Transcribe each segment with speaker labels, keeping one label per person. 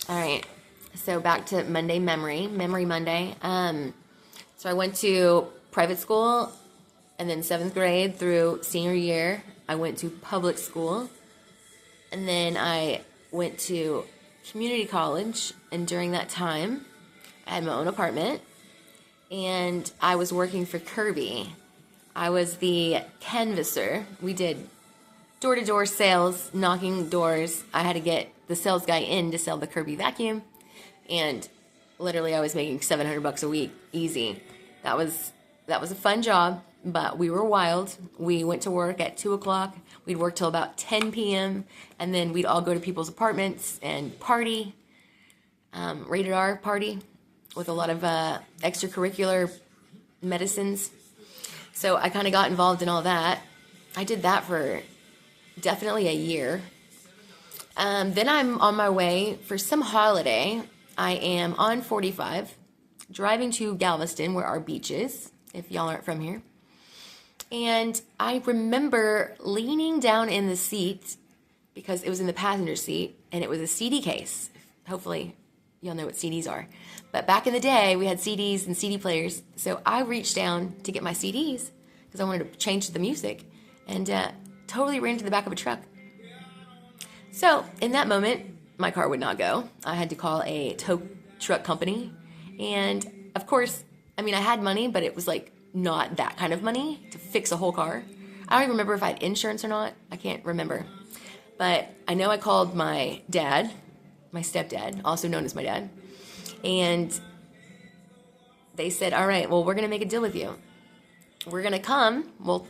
Speaker 1: All right. So back to Memory Monday. So I went to private school, and then seventh grade through senior year, I went to public school, and then I went to community college. And during that time, I had my own apartment, and I was working for Kirby. I was the canvasser. We did door-to-door sales, knocking doors. I had to get the sales guy in to sell the Kirby vacuum, and literally I was making $700 a week, easy. That was a fun job, but we were wild. We went to work at 2 o'clock. We'd work till about 10 p.m. and then we'd all go to people's apartments and party, rated R party, with a lot of extracurricular medicines. So I kind of got involved in all that. I did that for definitely a year. Then I'm on my way for some holiday. I am on 45, driving to Galveston, where our beach is, if y'all aren't from here. And I remember leaning down in the seat, because it was in the passenger seat, and it was a CD case. Hopefully y'all know what CDs are. But back in the day, we had CDs and CD players. So I reached down to get my CDs because I wanted to change the music, and totally ran into the back of a truck. So in that moment, my car would not go. I had to call a tow truck company. And of course, I mean, I had money, but it was like not that kind of money to fix a whole car. I don't even remember if I had insurance or not. I can't remember. But I know I called my dad, my stepdad, also known as my dad. And they said, all right, well, we're going to make a deal with you. We're going to come. We'll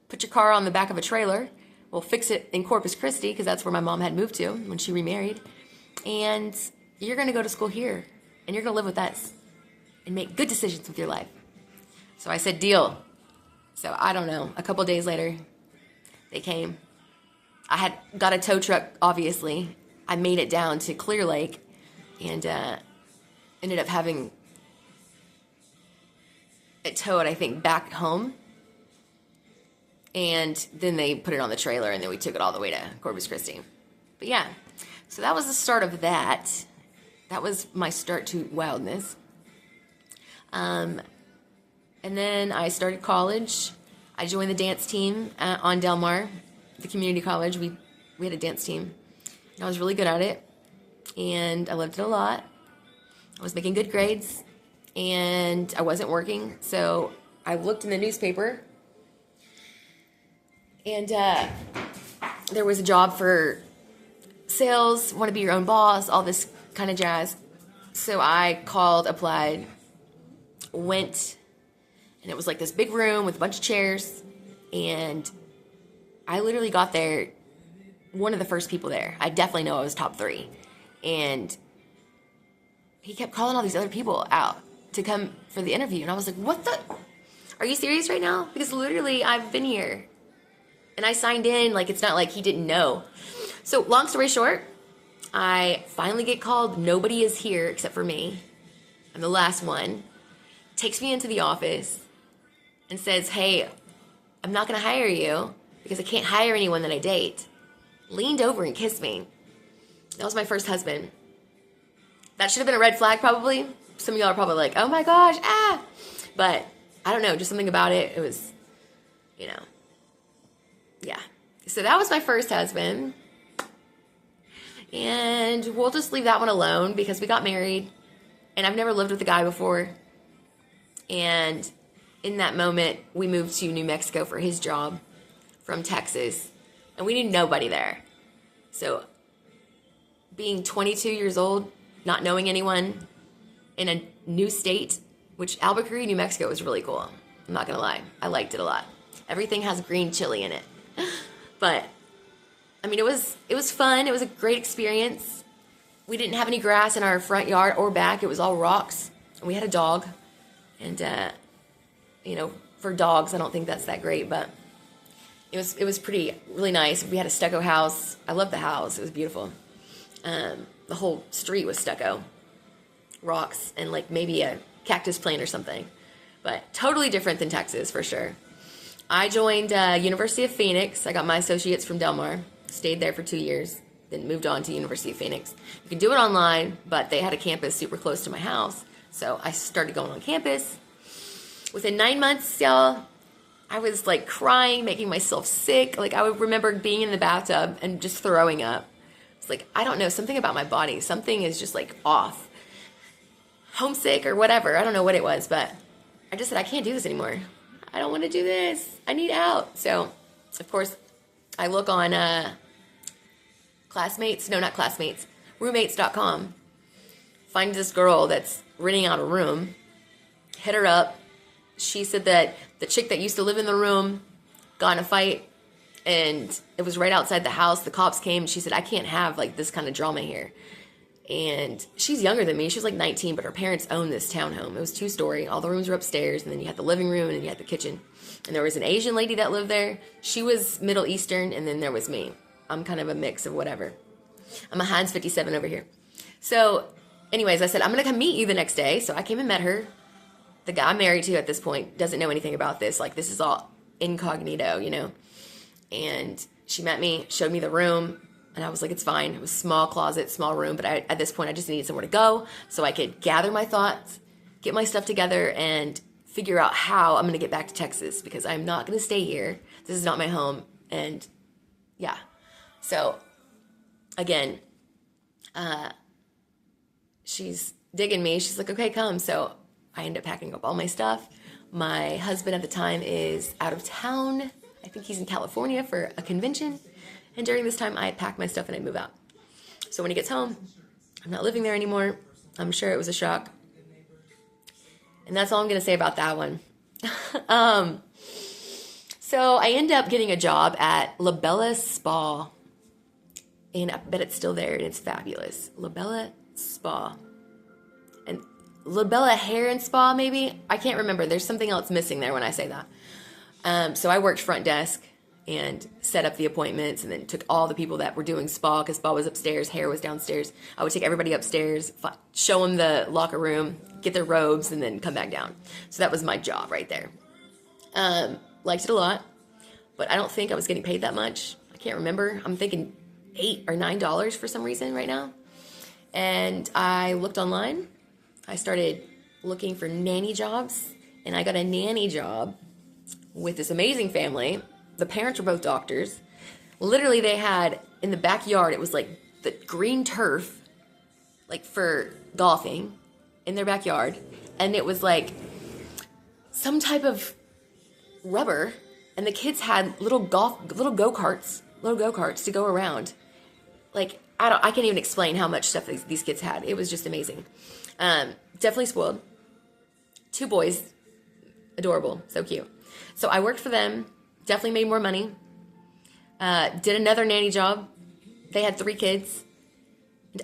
Speaker 1: put your car on the back of a trailer. We'll fix it in Corpus Christi, because that's where my mom had moved to when she remarried. And you're going to go to school here. And you're going to live with us and make good decisions with your life. So I said, deal. So I don't know. A couple days later, they came. I had got a tow truck, obviously. I made it down to Clear Lake and ended up having it towed, I think, back home. And then they put it on the trailer, and then we took it all the way to Corpus Christi. But yeah, so that was the start of that. That was my start to wildness. And then I started college. I joined the dance team on Del Mar, the community college. We had a dance team, and I was really good at it, and I loved it a lot. I was making good grades, and I wasn't working, so I looked in the newspaper, and there was a job for sales, want to be your own boss, all this kind of jazz. So I called, applied, went, and it was like this big room with a bunch of chairs, and I literally got there, one of the first people there. I definitely know I was top 3. And he kept calling all these other people out to come for the interview, and I was like, what the? Are you serious right now? Because literally I've been here, and I signed in. Like, it's not like he didn't know. So long story short, I finally get called. Nobody is here except for me. I'm the last one. Takes me into the office and says, hey, I'm not going to hire you because I can't hire anyone that I date. Leaned over and kissed me. That was my first husband. That should have been a red flag, probably. Some of y'all are probably like, oh my gosh, ah. But I don't know, just something about it. It was, yeah. So that was my first husband. And we'll just leave that one alone because we got married. And I've never lived with a guy before. And in that moment, we moved to New Mexico for his job from Texas. And we knew nobody there. So being 22 years old, not knowing anyone in a new state, which Albuquerque, New Mexico is really cool. I'm not going to lie. I liked it a lot. Everything has green chili in it. But, I mean, it was fun. It was a great experience. We didn't have any grass in our front yard or back. It was all rocks. And we had a dog. And, for dogs, I don't think that's that great, but it was really nice. We had a stucco house. I loved the house. It was beautiful. The whole street was stucco. Rocks and like maybe a cactus plant or something. But totally different than Texas, for sure. I joined University of Phoenix. I got my associates from Del Mar. Stayed there for 2 years. then moved on to University of Phoenix. You could do it online, but they had a campus super close to my house. So I started going on campus. Within 9 months, y'all, I was like crying, making myself sick. Like I would remember being in the bathtub and just throwing up. It's like, I don't know, something about my body. Something is just like off. Homesick or whatever. I don't know what it was, but I just said, I can't do this anymore. I don't want to do this. I need out. So, of course, I look on roommates.com. Find this girl that's renting out a room. Hit her up. She said that the chick that used to live in the room got in a fight, and it was right outside the house. The cops came, and she said, I can't have like this kind of drama here. And she's younger than me. She was like 19, but her parents owned this townhome. It was 2-story. All the rooms were upstairs, and then you had the living room, and then you had the kitchen. And there was an Asian lady that lived there. She was Middle Eastern, and then there was me. I'm kind of a mix of whatever. I'm a Heinz 57 over here. So, anyways, I said, I'm going to come meet you the next day. So I came and met her. The guy I'm married to at this point doesn't know anything about this. Like, this is all incognito, you know. And she met me, showed me the room. And I was like, it's fine. It was small closet, small room. But at this point, I just needed somewhere to go so I could gather my thoughts, get my stuff together, and figure out how I'm going to get back to Texas, because I'm not going to stay here. This is not my home. And yeah. So again, she's digging me. She's like, okay, come. So I end up packing up all my stuff. My husband at the time is out of town. I think he's in California for a convention. And during this time, I pack my stuff and I move out. So when he gets home, I'm not living there anymore. I'm sure it was a shock. And that's all I'm going to say about that one. So I end up getting a job at La Bella Spa. And I bet it's still there, and it's fabulous. La Bella Spa. And La Bella Hair and Spa, maybe? I can't remember. There's something else missing there when I say that. So I worked front desk and set up the appointments, and then took all the people that were doing spa, because spa was upstairs, hair was downstairs. I would take everybody upstairs, show them the locker room, get their robes, and then come back down. So that was my job right there. Liked it a lot, but I don't think I was getting paid that much. I can't remember. I'm thinking $8 or $9 for some reason right now. And I looked online. I started looking for nanny jobs, and I got a nanny job with this amazing family. The parents were both doctors. Literally, they had, in the backyard, it was like the green turf, like for golfing, in their backyard. And it was like some type of rubber. And the kids had little go-karts to go around. Like, I can't even explain how much stuff these kids had. It was just amazing. Definitely spoiled. 2 boys. Adorable. So cute. So I worked for them. Definitely made more money. Did another nanny job. They had 3 kids.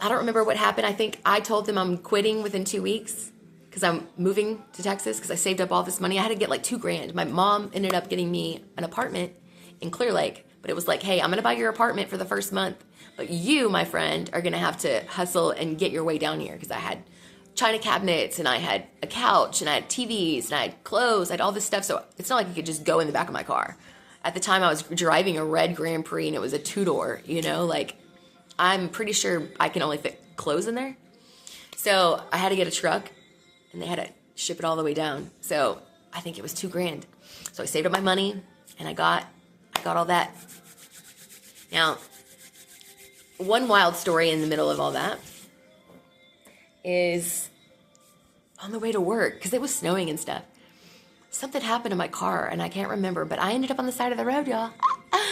Speaker 1: I don't remember what happened. I think I told them I'm quitting within 2 weeks because I'm moving to Texas, because I saved up all this money. I had to get like $2,000. My mom ended up getting me an apartment in Clear Lake, but it was like, hey, I'm going to buy your apartment for the first month, but you, my friend, are going to have to hustle and get your way down here, because I had china cabinets, and I had a couch, and I had TVs, and I had clothes, I had all this stuff. So it's not like you could just go in the back of my car. At the time, I was driving a red Grand Prix, and it was a 2-door, you know, like, I'm pretty sure I can only fit clothes in there. So I had to get a truck, and they had to ship it all the way down. So I think it was $2,000. So I saved up my money, and I got all that. Now, one wild story in the middle of all that is on the way to work, because it was snowing and stuff. Something happened to my car, and I can't remember, but I ended up on the side of the road, y'all.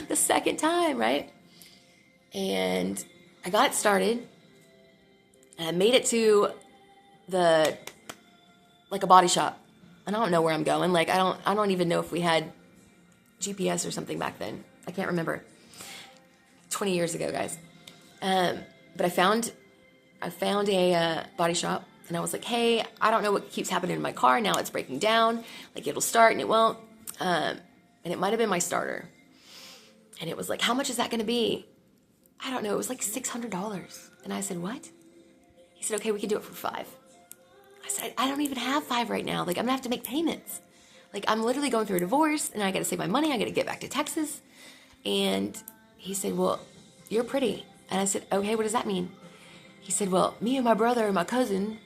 Speaker 1: The second time, right? And I got it started, and I made it to like a body shop. I don't know where I'm going. Like, I don't even know if we had GPS or something back then. I can't remember. 20 years ago, guys. But I found a body shop, and I was like, hey, I don't know what keeps happening in my car. Now it's breaking down. Like, it'll start and it won't. And it might have been my starter. And it was like, how much is that going to be? I don't know. It was like $600. And I said, what? He said, okay, we can do it for $5. I said, I don't even have $5 right now. Like, I'm going to have to make payments. Like, I'm literally going through a divorce, and I got to save my money. I got to get back to Texas. And he said, well, you're pretty. And I said, okay, what does that mean? He said, well, me and my brother and my cousin,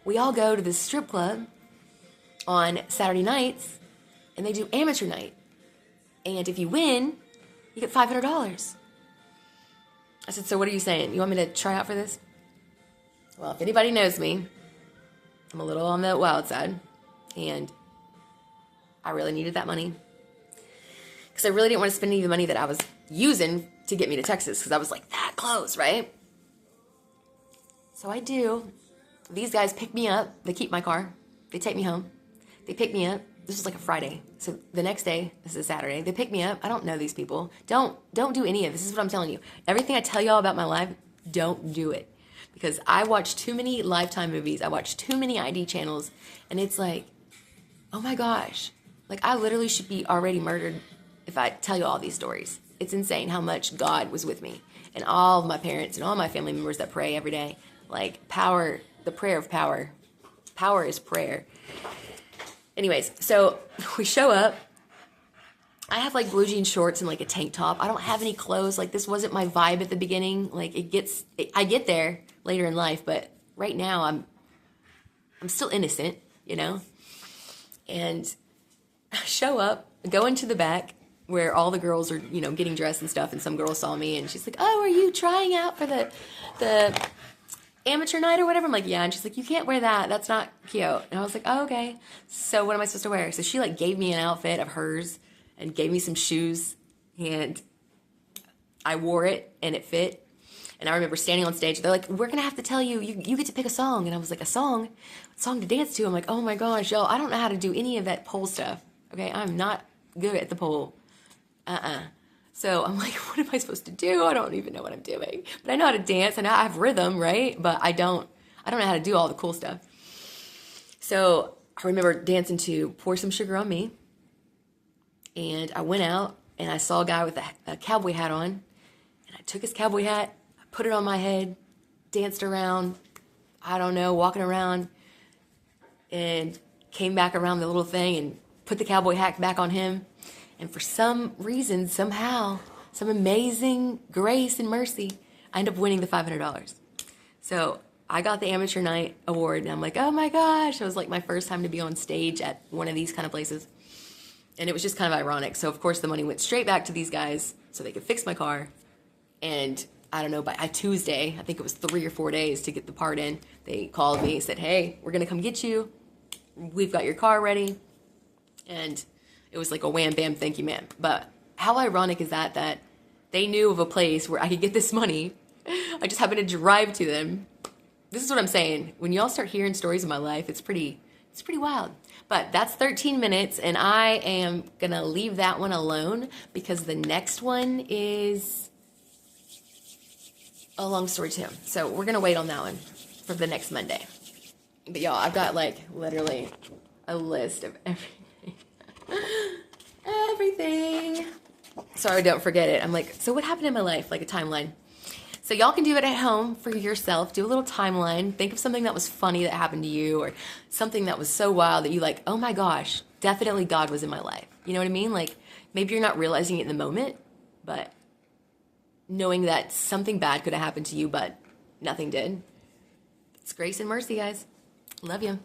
Speaker 1: we all go to this strip club on Saturday nights, and they do amateur night. And if you win, you get $500. I said, so what are you saying? You want me to try out for this? Well, if anybody knows me, I'm a little on the wild side, and I really needed that money because I really didn't want to spend any of the money that I was using to get me to Texas because I was like that close, right? So I do. These guys pick me up. They keep my car. They take me home. They pick me up. This was like a Friday. So the next day, this is a Saturday, they pick me up. I don't know these people. Don't do any of this. This is what I'm telling you. Everything I tell y'all about my life, don't do it. Because I watch too many Lifetime movies. I watch too many ID channels. And it's like, oh my gosh. Like, I literally should be already murdered if I tell you all these stories. It's insane how much God was with me. And all of my parents and all my family members that pray every day. Like, power, the prayer of power. Power is prayer. Anyways, so we show up. I have like blue jean shorts and like a tank top. I don't have any clothes. Like, this wasn't my vibe at the beginning. Like, I get there later in life, but right now I'm still innocent, you know? And I show up, go into the back where all the girls are, you know, getting dressed and stuff, and some girl saw me and she's like, oh, are you trying out for the amateur night or whatever? I'm like, yeah. And she's like, you can't wear that. That's not cute. And I was like, oh, okay. So what am I supposed to wear? So she like gave me an outfit of hers and gave me some shoes, and I wore it and it fit. And I remember standing on stage. They're like, we're going to have to tell you, you get to pick a song. And I was like, a song to dance to. I'm like, oh my gosh, y'all, I don't know how to do any of that pole stuff. Okay, I'm not good at the pole. So I'm like, what am I supposed to do? I don't even know what I'm doing. But I know how to dance, and I have rhythm, right? But I don't know how to do all the cool stuff. So I remember dancing to Pour Some Sugar on Me. And I went out, and I saw a guy with a cowboy hat on. And I took his cowboy hat, I put it on my head, danced around, I don't know, walking around, and came back around the little thing and put the cowboy hat back on him. And for some reason, somehow, some amazing grace and mercy, I ended up winning the $500. So I got the Amateur Night Award, and I'm like, oh my gosh. It was like my first time to be on stage at one of these kind of places. And it was just kind of ironic. So, of course, the money went straight back to these guys so they could fix my car. And I don't know, by Tuesday, I think it was 3 or 4 days to get the part in, they called me and said, hey, we're going to come get you. We've got your car ready. And it was like a wham, bam, thank you, ma'am. But how ironic is that they knew of a place where I could get this money. I just happened to drive to them. This is what I'm saying. When y'all start hearing stories of my life, it's pretty wild. But that's 13 minutes, and I am going to leave that one alone because the next one is a long story too. So we're going to wait on that one for the next Monday. But y'all, I've got like literally a list of everything. Everything. Sorry, don't forget it. I'm like, so what happened in my life? Like a timeline. So y'all can do it at home for yourself. Do a little timeline. Think of something that was funny that happened to you, or something that was so wild that you like, oh my gosh, definitely God was in my life. You know what I mean? Like, maybe you're not realizing it in the moment, but knowing that something bad could have happened to you, but nothing did. It's grace and mercy, guys. Love you.